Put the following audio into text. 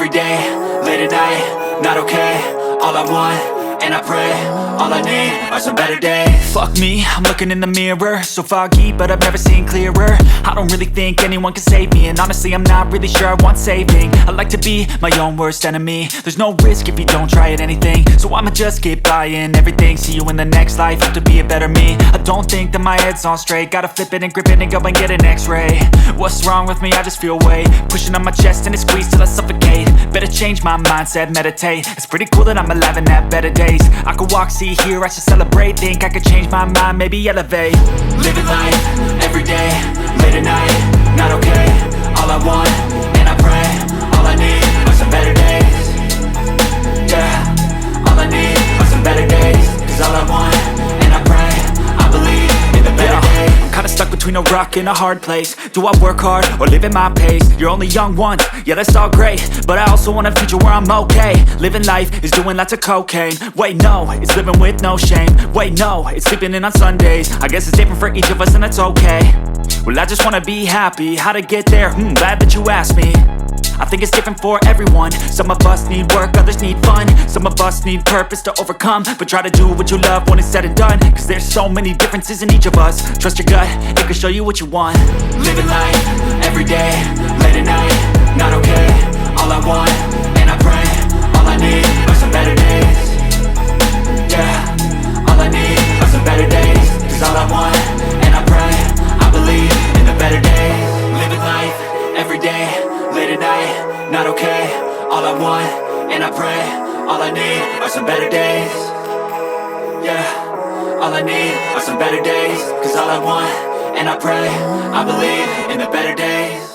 every day, late at night, not okay. All I want, and I pray, all I need are some better days. Fuck me, I'm looking in the mirror, so foggy, but I've never seen clearer. I don't really think anyone can save me, and honestly I'm not really sure I want saving. I like to be my own worst enemy. There's no risk if you don't try at anything, so I'ma just keep buying everything. See you in the next life, have to be a better me. I don't think that my head's on straight, gotta flip it and grip it and go and get an x-ray. What's wrong with me? I just feel weight pushing on my chest and it squeezes till I suffocate. Better change my mindset, meditate. It's pretty cool that I'm alive and have better days. I could walk, see, hear, I should celebrate. Think I could change my mind, maybe elevate. Living life, every day, late at night, not okay. All I want, and I pray, all I need are some better days. Yeah, all I need are some better days. Cause all I want, and I pray, I believe in the better days. I'm kinda stuck between a rock and a hard place. Do I work hard or live at my pace? You're only young once, yeah that's all great, but I also want a future where I'm okay. Living life is doing lots of cocaine. Wait no, it's living with no shame. Wait no, it's sleeping in on Sundays. I guess it's different for each of us and that's okay. Well I just wanna be happy, how to get there? Glad that you asked me. I think it's different for everyone. Some of us need work, others need fun. Some of us need purpose to overcome. But try to do what you love when it's said and done. Cause there's so many differences in each of us. Trust your gut, it can show you what you want. Living life, every day, late at night, not okay. All I want, and I pray, all I need are some better days. Yeah, all I need are some better days. Cause all I want, and I pray, I believe in the better days. Living life, every day, late at night, not okay. All I want, and I pray, all I need are some better days. Yeah, all I need are some better days. Cause all I want, and I pray, I believe in the better days.